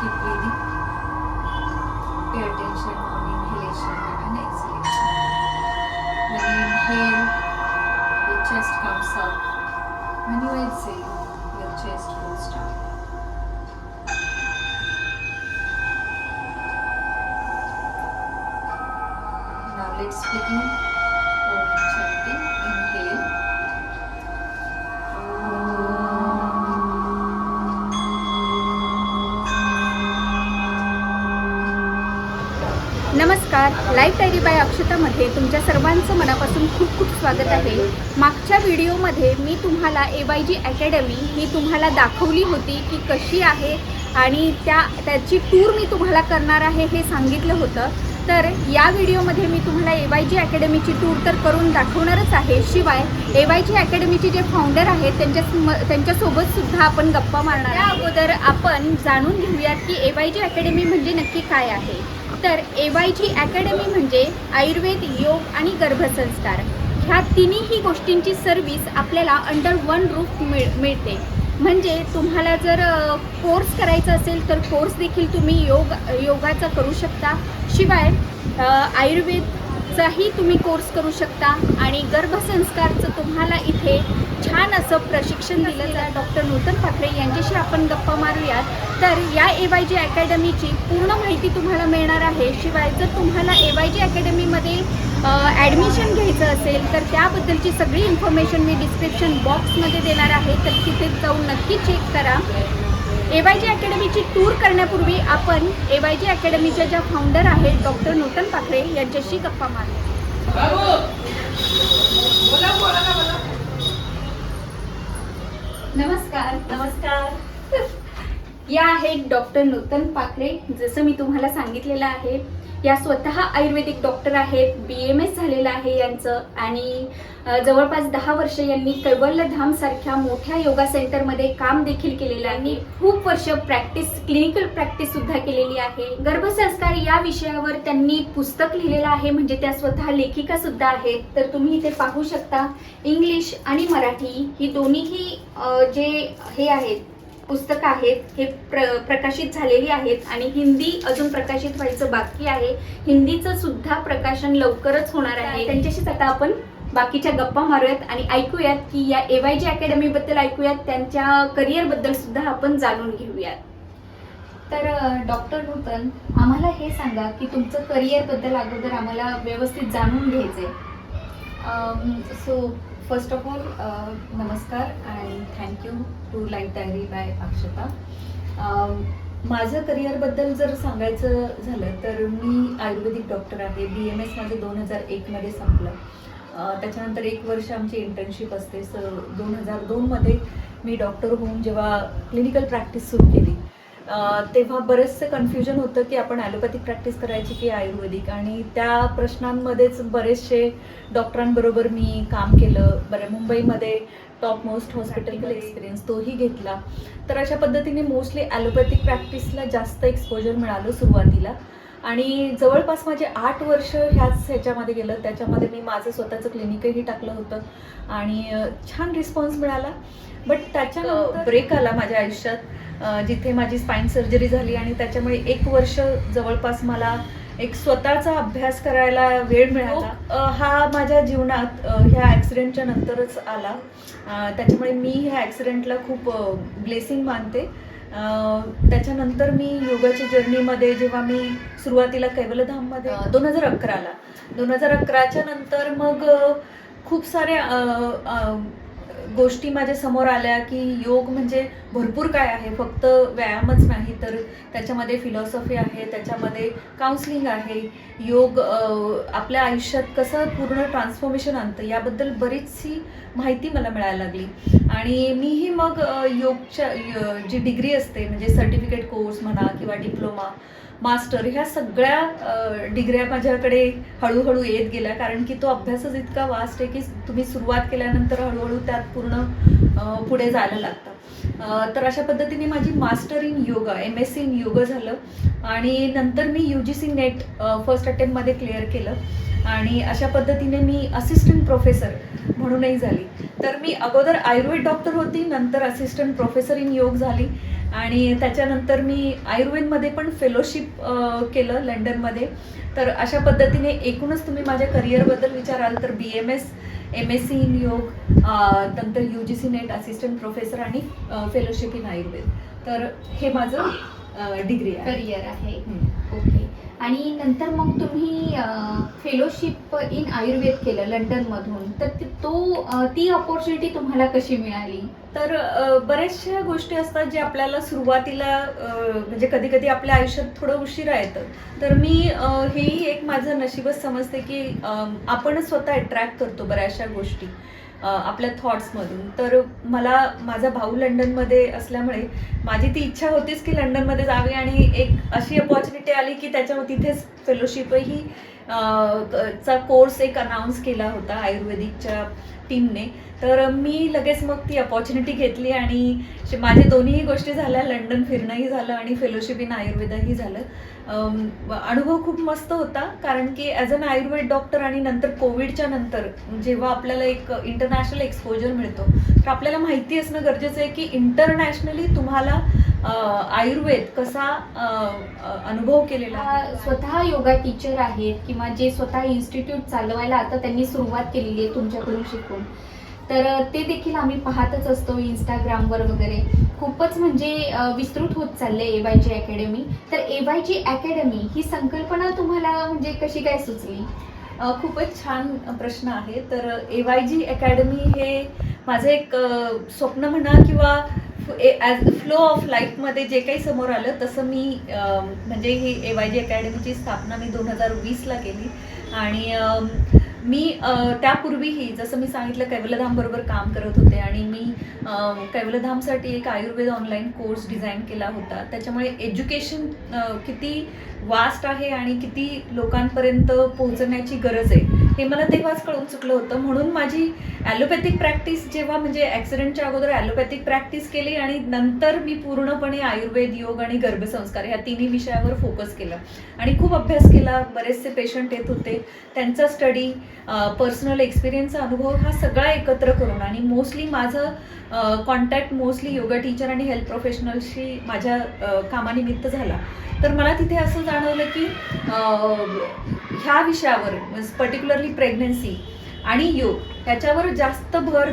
Keep breathing. Pay attention on inhalation and exhalation. When you inhale, your chest comes up. When you exhale, your chest goes down. Now let's begin. Om chanting. Inhale. नमस्कार, life diary bye अक्षतामध्ये तुमच्या सर्वांचं मनापासून खूप खूप स्वागत आहे. मागच्या व्हिडिओमध्ये मी तुम्हाला AYG अकॅडमी ही तुम्हाला दाखवली होती की कशी आहे आणि त्याची टूर मी तुम्हाला करणार आहे हे सांगितलं होतं. तर या व्हिडिओमध्ये मी तुम्हाला AYG अकॅडमीची टूर तर करून दाखवणारच आहे. शिवाय AYG अकॅडमीचे जे फाउंडर आहेत त्यांच्यासोबत सुद्धा आपण गप्पा मारणार. त्या अगोदर आपण जाणून घेऊयात की AYG अकॅडमी म्हणजे नक्की काय आहे. तर AYG अकॅडमी म्हणजे आयुर्वेद, योग आणि गर्भसंस्कार ह्या तिन्ही गोष्टींची सर्व्हिस आपल्याला अंडर वन रूफ मिळते. म्हणजे तुम्हाला जर कोर्स करायचा असेल तर कोर्स देखील तुम्ही योगाचा करू शकता. शिवाय आयुर्वेदचाही तुम्ही कोर्स करू शकता आणि गर्भसंस्कारचं तुम्हाला इथे छान असं प्रशिक्षण दिलं जातं. डॉक्टर नूतन पाखरे यांच्याशी आपण गप्पा मारूयात. तर या AYG अकॅडमीची पूर्ण माहिती तुम्हाला मिळणार आहे. शिवाय जर तुम्हाला AYG अकॅडमीमध्ये ॲडमिशन घ्यायचं असेल तर त्याबद्दलची सगळी इन्फॉर्मेशन मी डिस्क्रिप्शन बॉक्समध्ये देणार आहे. तर तिथे जाऊन नक्की चेक करा. AYG अकॅडमीची टूर करण्यापूर्वी आपण AYG अकॅडमीच्या ज्या फाउंडर आहेत डॉक्टर नूतन पाखरे यांच्याशी गप्पा मारूया. नमस्कार. नमस्कार. या आहेत डॉक्टर नूतन पाखरे. जसं मी तुम्हाला सांगितलेलं आहे, या स्वतः आयुर्वेदिक डॉक्टर आहेत. BMS झालेलं आहे यांचं आणि जवळपास 10 वर्ष यांनी कैवल्यधाम सारख्या मोठ्या योगा सेंटरमध्ये काम देखील केलेलं आहे. आणि खूप वर्ष क्लिनिकल प्रॅक्टिस सुद्धा केलेली आहे. गर्भसंस्कार या विषयावर त्यांनी पुस्तक लिहिलेलं आहे. म्हणजे त्या स्वतः लेखिका सुद्धा आहेत. तर तुम्ही इथे पाहू शकता इंग्लिश आणि मराठी ही दोन्हीही जे हे आहेत पुस्तकं आहेत हे प्रकाशित झालेली आहेत आणि हिंदी अजून प्रकाशित व्हायचं बाकी आहे. हिंदीचं सुद्धा प्रकाशन लवकरच होणार आहे. त्यांच्याशीच आता आपण बाकीच्या गप्पा मारूयात आणि ऐकूयात की या AYG अकॅडमीबद्दल ऐकूयात, त्यांच्या करिअरबद्दल सुद्धा आपण जाणून घेऊयात. तर डॉक्टर नूतन, आम्हाला हे सांगा की तुमचं करिअरबद्दल अगोदर आम्हाला व्यवस्थित जाणून घ्यायचं आहे. So first of all, नमस्कार and thank you to Life Diary by Akshata. माझं करिअरबद्दल जर सांगायचं झालं तर मी आयुर्वेदिक डॉक्टर आहे. BMS माझं 2001मध्ये संपलं. त्याच्यानंतर 1 वर्ष आमची इंटर्नशिप असते. 2002मध्ये मी डॉक्टर होऊन जेव्हा क्लिनिकल प्रॅक्टिस सुरू केली तेव्हा बरेचसे कन्फ्युजन होतं की आपण ॲलोपॅथिक प्रॅक्टिस करायची की आयुर्वेदिक, आणि त्या प्रश्नांमध्येच बरेचसे डॉक्टरांबरोबर मी काम केलं. मुंबईमध्ये टॉप मोस्ट हॉस्पिटल एक्सपिरियन्स तोही घेतला. तर अशा पद्धतीने मोस्टली ॲलोपॅथिक प्रॅक्टिसला जास्त एक्सपोजर मिळालं सुरुवातीला आणि जवळपास माझे 8 वर्ष ह्याच्यामध्ये गेलं. त्याच्यामध्ये मी माझं स्वतःचं क्लिनिकही टाकलं होतं आणि छान रिस्पॉन्स मिळाला. बट त्याच्यानंतर ब्रेक आला माझ्या आयुष्यात, जिथे माझी स्पाईन सर्जरी झाली आणि त्याच्यामुळे 1 वर्ष जवळपास मला एक स्वतःचा अभ्यास करायला वेळ मिळाला. हा माझ्या जीवनात ह्या ॲक्सिडेंटच्या नंतरच आला. त्याच्यामुळे मी ह्या ॲक्सिडेंटला खूप ब्लेसिंग मानते. त्याच्यानंतर मी योगाच्या जर्नीमध्ये जेव्हा मी सुरुवातीला कैवल्यधाममध्ये 2011च्या नंतर मग खूप साऱ्या गोष्टी माझ्या समोर आल्या की योग म्हणजे भरपूर काय आहे. फक्त व्यायामच नाही तर त्याच्यामध्ये फिलॉसॉफी आहे, त्याच्यामध्ये काउन्सिलिंग आहे. योग आपल्या आयुष्यात कसं पूर्ण ट्रान्सफॉर्मेशन आणतं याबद्दल बरीचशी माहिती मला मिळायला लागली. आणि मीही मग योगच्या जी डिग्री असते म्हणजे सर्टिफिकेट कोर्स म्हणा किंवा डिप्लोमा, मास्टर, ह्या सगळ्या डिग्र्या माझ्याकडे हळूहळू येत गेल्या. कारण की तो अभ्यासच इतका वास्ट आहे की तुम्ही सुरुवात केल्यानंतर हळूहळू त्यात पूर्ण पुढे जायला लागतं. तर अशा पद्धतीने माझी master in yoga MSc in yoga झालं आणि नंतर मी UGC नेट फर्स्ट अटेम्प्टमध्ये क्लिअर केलं आणि अशा पद्धतीने मी असिस्टंट प्रोफेसर म्हणूनही झाली. तर मी अगोदर आयुर्वेद डॉक्टर होती, नंतर असिस्टंट प्रोफेसर इन योग झाली आणि त्याच्यानंतर मी आयुर्वेदमध्ये पण फेलोशिप केलं लंडनमध्ये. तर अशा पद्धतीने एकूणच तुम्ही माझ्या करिअरबद्दल विचाराल तर BMS, MSc इन योग, नंतर UGC नेट, असिस्टंट प्रोफेसर आणि फेलोशिप इन आयुर्वेद. तर हे माझं डिग्री आहे. करिअर आहे. ओके. आणि नंतर मग तुम्ही फेलोशिप इन आयुर्वेद केलं लंडनमधून, तर ती अपॉर्च्युनिटी तुम्हाला कशी मिळाली? तर बऱ्याचशा गोष्टी असतात जे आपल्याला सुरुवातीला म्हणजे कधी कधी आपल्या आयुष्यात थोडं उशिरा येतं. तर मी हेही एक माझं नशीबच समजते की आपण स्वतः अट्रॅक्ट करतो बऱ्याचशा गोष्टी आपल्या थॉट्समधून. तर मला माझा भाऊ लंडनमध्ये असल्यामुळे माझी ती इच्छा होतीच की लंडनमध्ये जावे आणि एक अशी अपॉर्च्युनिटी आली की तिथेच फेलोशिपही चा कोर्स एक अनाऊन्स केला होता आयुर्वेदिकच्या टीमने. तर मी लगेच मग ती अपॉर्च्युनिटी घेतली आणि माझे दोन्हीही गोष्टी झाल्या, लंडन फिरणंही झालं आणि फेलोशिप इन आयुर्वेदही झालं. अनुभव खूप मस्त होता कारण की ॲज अन आयुर्वेद डॉक्टर आणि नंतर कोविडच्या नंतर जेव्हा आपल्याला एक इंटरनॅशनल एक्सपोजर मिळतो तर आपल्याला माहिती असणं गरजेचं आहे की इंटरनॅशनली तुम्हाला आयुर्वेद कसा अनुभव केलेला आहे. स्वतः योगा टीचर आहेत किंवा जे स्वतः इन्स्टिट्यूट चालवायला आता त्यांनी सुरुवात केलेली आहे तुमच्याकडून शिकून, तर ते देखील आम्ही पाहतच असतो इंस्टाग्रामवर वगैरे. खूपच म्हणजे विस्तृत होत चालले AYG अकॅडमी. तर AYG अकॅडमी ही संकल्पना तुम्हाला म्हणजे कशी काय सुचली? खूपच छान प्रश्न आहे. तर AYG अकॅडमी हे माझं एक स्वप्न म्हणा किंवा ॲज फ्लो ऑफ लाईफमध्ये जे काही समोर आलं तसं मी म्हणजे ही AYG अकॅडमीची स्थापना मी 2020ला केली आणि मी त्यापूर्वीही जसं मी सांगितलं कैवल्यधाम बरोबर काम करत होते आणि मी कैवल्यधामसाठी एक आयुर्वेद ऑनलाईन कोर्स डिझाईन केला होता. त्याच्यामुळे एज्युकेशन किती वास्ट आहे आणि किती लोकांपर्यंत पोहोचण्याची गरज आहे हे मला तेव्हाच कळून चुकलं होतं. म्हणून माझी ॲलोपॅथिक प्रॅक्टिस जेव्हा म्हणजे ॲक्सिडेंटच्या अगोदर ॲलोपॅथिक प्रॅक्टिस केली आणि नंतर मी पूर्णपणे आयुर्वेद, योग आणि गर्भसंस्कार ह्या तिन्ही विषयावर फोकस केला आणि खूप अभ्यास केला. बरेचसे पेशंट येत होते, त्यांचा स्टडी, पर्सनल एक्सपिरियन्सचा अनुभव हा सगळा एकत्र करून आणि मोस्टली माझं कॉन्टॅक्ट मोस्टली योगा टीचर आणि हेल्थ प्रोफेशनल्सशी माझ्या कामानिमित्त झाला. तर मला तिथे असं जाणवलं की ह्या विषयावर पर्टिक्युलरली प्रेग्नन्सी आणि योग ह्याच्यावर जास्त भर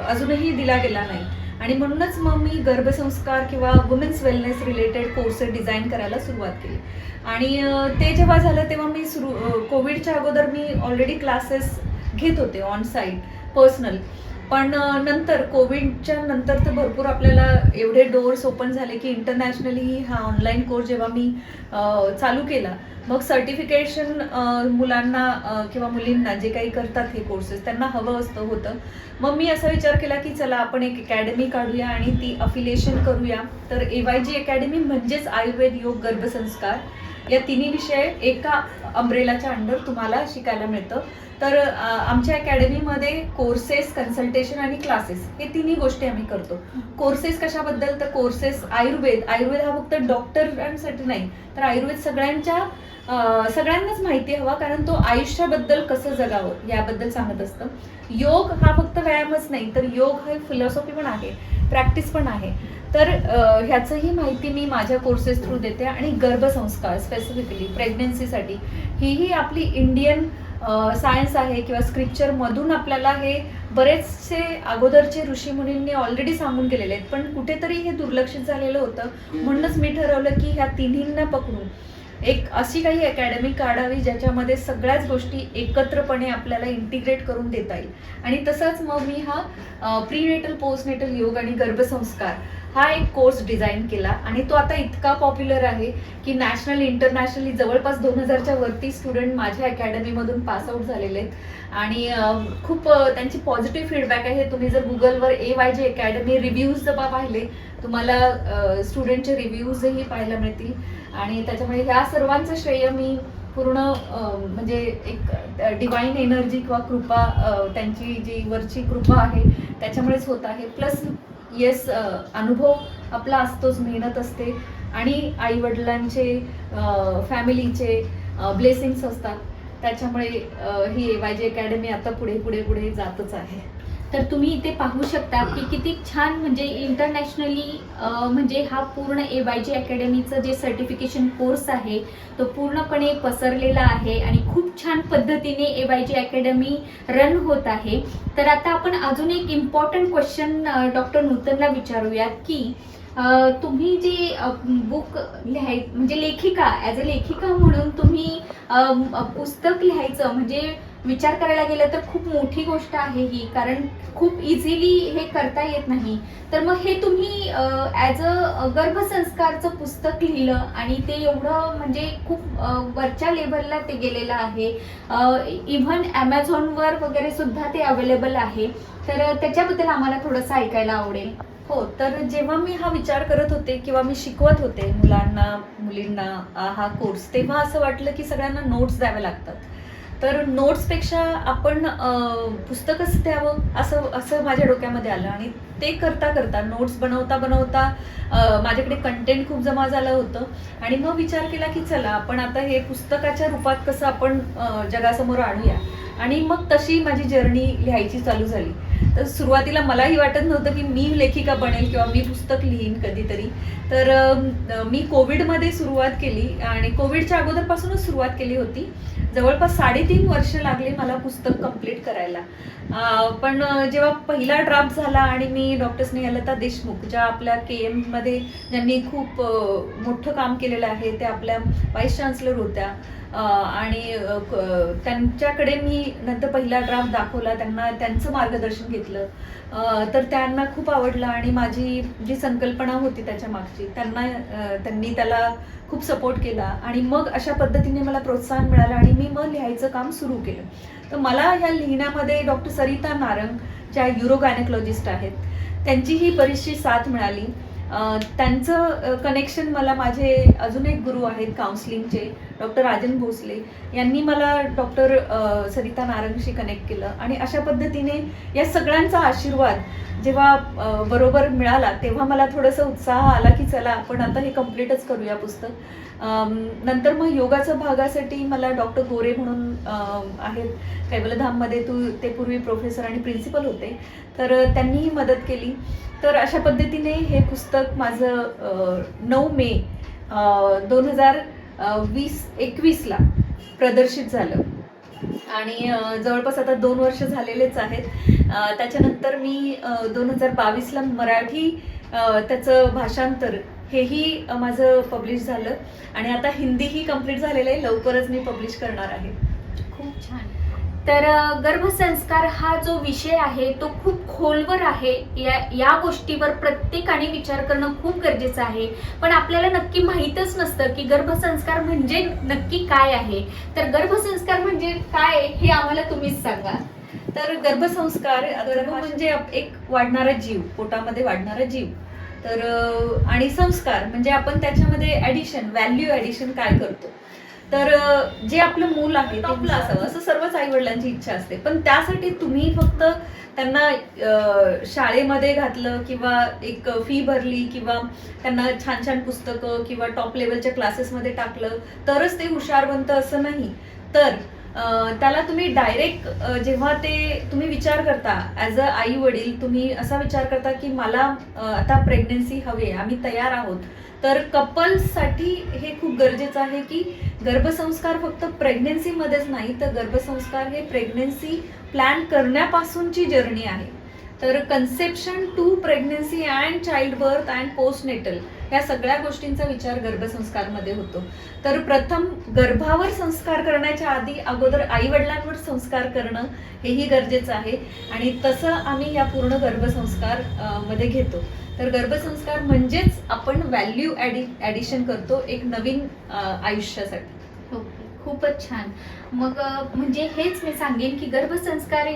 अजूनही दिला गेला नाही आणि म्हणूनच मग मी गर्भसंस्कार किंवा women's wellness related courses design करायला सुरुवात केली. आणि ते जेव्हा झालं तेव्हा मी कोविडच्या अगोदर मी ऑलरेडी क्लासेस घेत होते ऑन साईट पर्सनल. पण नंतर कोविडच्या नंतर तर भरपूर आपल्याला एवढे डोअर्स ओपन झाले की इंटरनॅशनली हा ऑनलाईन कोर्स जेव्हा मी चालू केला मग सर्टिफिकेशन मुलांना किंवा मुलींना जे काही करतात हे कोर्सेस त्यांना हवं होतं. मग मी असा विचार केला की चला आपण एक अकॅडमी काढूया आणि ती अफिलिएशन करूया. तर AYG अकॅडमी म्हणजेच आयुर्वेद, योग, गर्भसंस्कार या तिन्ही विषय एका अम्ब्रेलाच्या अंडर तुम्हाला शिकायला मिळतं. तर आमच्या अकॅडमीमध्ये कोर्सेस, कन्सल्टेशन आणि क्लासेस हे तिन्ही गोष्टी आम्ही करतो. कोर्सेस कशाबद्दल? तर कोर्सेस आयुर्वेद हा फक्त डॉक्टरांसाठी नाही तर आयुर्वेद सगळ्यांनाच माहिती हवा कारण तो आयुष्याबद्दल कसं जगावं याबद्दल सांगत असतं. योग हा फक्त व्यायामच नाही तर योग हा फिलॉसॉफी पण आहे, प्रॅक्टिस पण आहे. तर ह्याचंही माहिती मी माझ्या कोर्सेस थ्रू देते. आणि गर्भसंस्कार स्पेसिफिकली प्रेग्नन्सीसाठी ही आपली इंडियन सायन्स आहे किंवा स्क्रिप्चरमधून आपल्याला हे बरेचसे अगोदरचे ऋषीमुनींनी ऑलरेडी सांगून गेलेले आहेत पण कुठेतरी हे दुर्लक्षित झालेलं होतं. म्हणूनच मी ठरवलं की ह्या तिन्हींना पकडून एक अशी काही अकॅडमी काढावी ज्याच्यामध्ये सगळ्याच गोष्टी एकत्रपणे आपल्याला इंटिग्रेट करून देता येईल. आणि तसंच मग मी हा प्रीनेटल, पोस्टनेटल योग आणि गर्भसंस्कार हा एक कोर्स डिझाईन केला आणि तो आता इतका पॉप्युलर आहे की नॅशनल, इंटरनॅशनली जवळपास 2000च्या वरती स्टुडंट माझ्या अकॅडमीमधून पास आउट झालेले आहेत आणि खूप त्यांची पॉझिटिव्ह फीडबॅक आहे. तुम्ही जर गुगलवर AYG अकॅडमी रिव्ह्यूज जर पाहिले तुम्हाला स्टुडंटचे रिव्ह्यूजही पाहायला मिळतील आणि त्याच्यामुळे ह्या सर्वांचं श्रेय मी पूर्ण म्हणजे एक डिवाइन एनर्जी किंवा कृपा, त्यांची जी वरची कृपा आहे त्याच्यामुळेच होत आहे. प्लस येस, अनुभव आपला असतोच, मेहनत असते आणि आई वडिलांचे, फॅमिलीचे ब्लेसिंग्स असतात. त्याच्यामुळे ही AYG अकॅडमी आता पुढे पुढे पुढे जातच आहे. तर तुम्ही इथे पाहू शकता की किती छान, म्हणजे इंटरनॅशनली म्हणजे हा पूर्ण AYG अकॅडमीचं जे सर्टिफिकेशन कोर्स आहे तो पूर्णपणे पसरलेला आहे आणि खूप छान पद्धतीने AYG अकॅडमी रन होत आहे. तर आता आपण अजून एक इम्पॉर्टंट क्वेश्चन डॉक्टर नूतनला विचारूयात की तुम्ही जे बुक म्हणजे लेखिका, ॲज अ लेखिका म्हणून तुम्ही पुस्तक लिहायचं म्हणजे विचार करायला गेलं तर खूप मोठी गोष्ट आहे ही, कारण खूप इझिली हे करता येत नाही. तर मग हे तुम्ही ॲज अ गर्भसंस्कारचं पुस्तक लिहिलं आणि ते एवढं म्हणजे खूप वरच्या लेवलला ते गेलेलं आहे. इव्हन ॲमेझॉनवर वगैरे सुद्धा ते अवेलेबल आहे. तर त्याच्याबद्दल आम्हाला थोडंसं ऐकायला आवडेल. हो, तर जेव्हा मी हा विचार करत होते किंवा मी शिकवत होते मुलांना मुलींना हा कोर्स, तेव्हा असं वाटलं की सगळ्यांना नोट्स द्यावे लागतात. तर नोट्सपेक्षा आपण पुस्तकच द्यावं असं असं माझ्या डोक्यामध्ये आलं. आणि ते करता करता, नोट्स बनवता बनवता माझ्याकडे कंटेंट खूप जमा झालं होतं. आणि मग विचार केला की चला आपण आता हे पुस्तकाच्या रूपात कसं आपण जगासमोर आणूया. आणि मग तशी माझी जर्नी लिहायची चालू झाली. तर सुरुवातीला मलाही वाटत नव्हतं की मी लेखिका बनेल किंवा मी पुस्तक लिहीन कधीतरी. तर मी कोविडमध्ये सुरुवात केली आणि कोविडच्या अगोदरपासूनच सुरुवात केली होती. जवळपास 3.5 वर्ष लागले मला पुस्तक कंप्लीट करायला. पण जेव्हा पहिला ड्राफ्ट झाला आणि मी डॉक्टर स्नेहलता देशमुख, ज्या आपल्या KM मध्ये ज्यांनी खूप मोठं काम केलेलं आहे, त्या आपल्या व्हाईस चान्सलर होत्या. आणि त्यांच्याकडे मी नंतर पहिला ड्राफ्ट दाखवला, त्यांना त्यांचं मार्गदर्शन घेतलं. तर त्यांना खूप आवडलं आणि माझी जी संकल्पना होती त्याच्या मागची, त्यांनी त्याला खूप सपोर्ट केला. आणि मग अशा पद्धतीने मला प्रोत्साहन मिळालं आणि मी मग लिहायचं काम सुरू केलं. तर मला ह्या लिहिण्यामध्ये डॉक्टर सरिता नारंग, ज्या युरोगायनेकॉलॉजिस्ट आहेत, त्यांचीही बरीचशी साथ मिळाली. त्यांचं कनेक्शन मला माझे अजून एक गुरु आहेत काउन्सिलिंगचे, डॉक्टर राजन भोसले, यांनी मला डॉक्टर सरिता नारंगशी कनेक्ट केलं. आणि अशा पद्धतीने या सगळ्यांचा आशीर्वाद जेव्हा बरोबर मिळाला, तेव्हा मला थोडंसं उत्साह आला की चला आपण आता हे कम्प्लीटच करूया पुस्तक. नंतर मग योगाच्या भागासाठी मला डॉक्टर गोरे म्हणून आहेत कैवलधाममध्ये, ते पूर्वी प्रोफेसर आणि प्रिन्सिपल होते, तर त्यांनीही मदत केली. तर अशा पद्धतीने हे पुस्तक माझं 9 मे 2021ला प्रदर्शित झालं. आणि जवळपास आता 2 वर्ष झालेलेच आहेत. त्याच्यानंतर मी 2022ला मराठी त्याचं भाषांतर हेही माझं पब्लिश झालं. आणि आता हिंदीही कंप्लीट झालेलं आहे, लवकरच मी पब्लिश करणार आहे. खूप छान. तर गर्भसंस्कार हा जो विषय आहे तो खूप खोलवर आहे. या गोष्टीवर प्रत्येकाने विचार करणं खूप गरजेचं आहे. पण आपल्याला नक्की माहीतच नसतं की गर्भसंस्कार म्हणजे नक्की काय आहे. तर गर्भसंस्कार म्हणजे काय हे आम्हाला तुम्हीच सांगा. तर गर्भ म्हणजे एक वाढणारा जीव, पोटामध्ये वाढणारा जीव. तर आणि संस्कार म्हणजे आपण त्याच्यामध्ये व्हॅल्यू ॲडिशन काय करतो. तर जे आपलं मूल आहे ते आपलं असावं असं सर्वच आई वडिलांची इच्छा असते. पण त्यासाठी तुम्ही फक्त त्यांना शाळेमध्ये घातलं किंवा एक फी भरली किंवा त्यांना छान छान पुस्तकं किंवा टॉप लेवलच्या क्लासेसमध्ये टाकलं तरच ते हुशार बनतं असं नाही. तर त्याला तुम्ही डायरेक्ट जेव्हा ते तुम्ही विचार करता ॲज अ आई वडील, तुम्ही असा विचार करता की मला आता प्रेग्नन्सी हवी आहे, आम्ही तयार आहोत. तर कपल्ससाठी हे खूप गरजेचं आहे की गर्भसंस्कार फक्त प्रेग्नन्सीमध्येच नाही, तर गर्भसंस्कार हे प्रेग्नन्सी प्लॅन करण्यापासूनची जर्नी आहे. तर conception to pregnancy and child birth and postnatal या सगळ्या गोष्टींचा विचार गर्भसंस्कारमध्ये होतो. तर प्रथम गर्भावर संस्कार करण्याच्या आधी अगोदर आई वडिलांवर संस्कार करणं हेही गरजेचं आहे. आणि तसं आम्ही या पूर्ण गर्भसंस्कार मध्ये घेतो. तर गर्भसंस्कार म्हणजेच आपण व्हॅल्यू ॲडिशन करतो एक नवीन आयुष्यासाठी. ओके. खूपच छान. मग म्हणजे हेच मी सांगेन की गर्भसंस्कार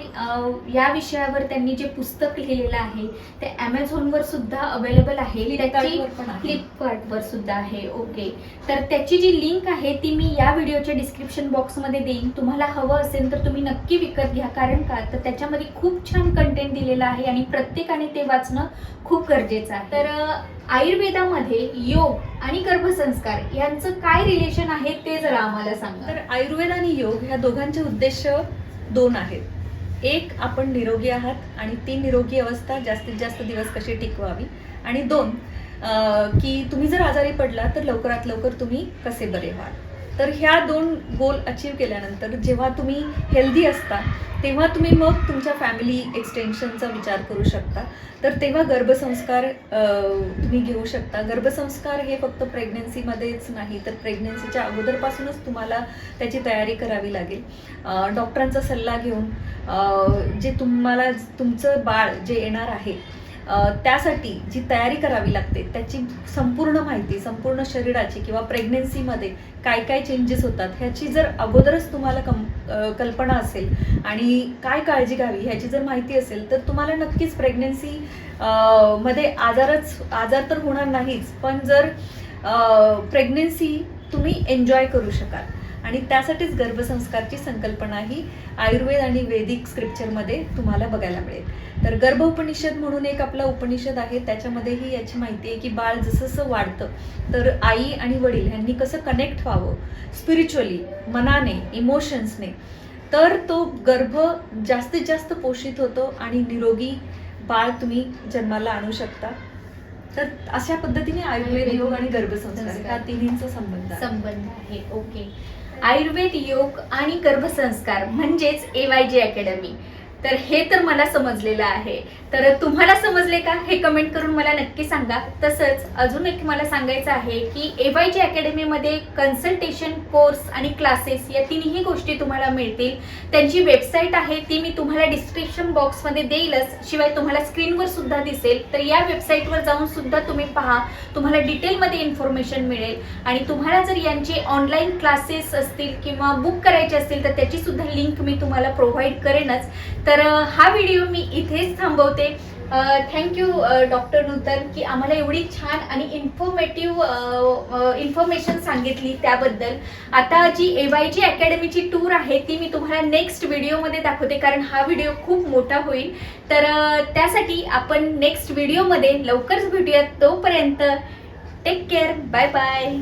या विषयावर त्यांनी जे पुस्तक लिहिलेलं आहे ते ॲमेझॉनवर सुद्धा अवेलेबल आहे. त्याची Flipkartवर पण आहे. फ्लिपकार्टवर सुद्धा आहे. ओके, तर त्याची जी लिंक आहे ती मी या व्हिडिओच्या डिस्क्रिप्शन बॉक्समध्ये देईन. तुम्हाला हवं असेल तर तुम्ही नक्की विकत घ्या. कारण का तर त्याच्यामध्ये खूप छान कंटेंट दिलेलं आहे आणि प्रत्येकाने ते वाचणं खूप गरजेचं आहे. तर आयुर्वेदामध्ये योग आणि गर्भसंस्कार यांचं काय रिलेशन आहे ते जरा आम्हाला सांगा. तर आयुर्वेद आणि योग ह्या दोघांचे उद्देश दोन आहेत. एक, आपण निरोगी आहात आणि ती निरोगी अवस्था जास्तीत जास्त दिवस कशी टिकवावी, आणि दोन, की तुम्ही जर आजारी पडला तर लवकरात लवकर तुम्ही कसे बरे व्हाल. तर ह्या दोन गोल अचीव केल्यानंतर जेव्हा तुम्ही हेल्दी असता तेव्हा तुम्ही मग तुमच्या फॅमिली एक्सटेन्शनचा विचार करू शकता. तर तेव्हा गर्भसंस्कार तुम्ही घेऊ शकता. गर्भसंस्कार हे फक्त प्रेग्नन्सीमध्येच नाही तर प्रेग्नन्सीच्या अगोदरपासूनच तुम्हाला त्याची तयारी करावी लागेल. डॉक्टरांचा सल्ला घेऊन जे तुम्हाला तुमचं बाळ जे येणार आहे त्यासाठी जी तयारी करावी लागते त्याची संपूर्ण माहिती, संपूर्ण शरीराची किंवा प्रेग्नन्सीमध्ये काय काय चेंजेस होतात ह्याची जर अगोदरच तुम्हाला कल्पना असेल आणि काय काळजी घ्यावी ह्याची जर माहिती असेल तर तुम्हाला नक्कीच प्रेग्नन्सी मध्ये आजार तर होणार नाहीच, पण जर प्रेग्नन्सी तुम्ही एन्जॉय करू शकाल. आणि त्यासाठीच गर्भसंस्कारची संकल्पना ही आयुर्वेद आणि वैदिक स्क्रिप्चरमध्ये तुम्हाला बघायला मिळेल. तर गर्भ उपनिषद म्हणून एक आपला उपनिषद आहे, त्याच्यामध्येही याची माहिती आहे की बाळ जसं जसं वाढतं तर आई आणि वडील ह्यांनी कसं कनेक्ट व्हावं स्पिरिच्युअली, मनाने, इमोशन्सने, तर तो गर्भ जास्तीत जास्त पोषित होतो आणि निरोगी बाळ तुम्ही जन्माला आणू शकता. तर अशा पद्धतीने आयुर्वेद, योग आणि गर्भसंस्कार ह्या तिन्हींचा संबंध आहे. ओके, आयुर्वेद, योग आणि गर्भसंस्कार म्हणजेच AYG अकॅडमी. तर हे तर मला समजलेलं आहे. तर तुम्हाला समजले का हे कमेंट करून मला नक्की सांगा. तसंच अजून एक मला सांगायचं आहे की AYG अकॅडमीमध्ये कन्सल्टेशन, कोर्स आणि क्लासेस या तिन्ही गोष्टी तुम्हाला मिळतील. त्यांची वेबसाईट आहे ती मी तुम्हाला डिस्क्रिप्शन बॉक्समध्ये देईलच, शिवाय तुम्हाला स्क्रीनवर सुद्धा दिसेल. तर या वेबसाईटवर जाऊन सुद्धा तुम्ही पहा, तुम्हाला डिटेलमध्ये इन्फॉर्मेशन मिळेल. आणि तुम्हाला जर यांचे ऑनलाईन क्लासेस असतील किंवा बुक करायचे असतील तर त्याची सुद्धा लिंक मी तुम्हाला प्रोव्हाइड करेनच. तर हा व्हिडिओ मी इथेच थांबवते. थँक्यू डॉक्टर नूतन की आम्हाला एवढी छान आणि इन्फॉर्मेशन सांगितली त्याबद्दल. आता जी AYG अकॅडमीची टूर आहे ती मी तुम्हाला नेक्स्ट व्हिडिओमध्ये दाखवते, कारण हा व्हिडिओ खूप मोठा होईल. तर त्यासाठी आपण नेक्स्ट व्हिडिओमध्ये लवकरच भेटूयात. तोपर्यंत टेक केअर, बाय बाय.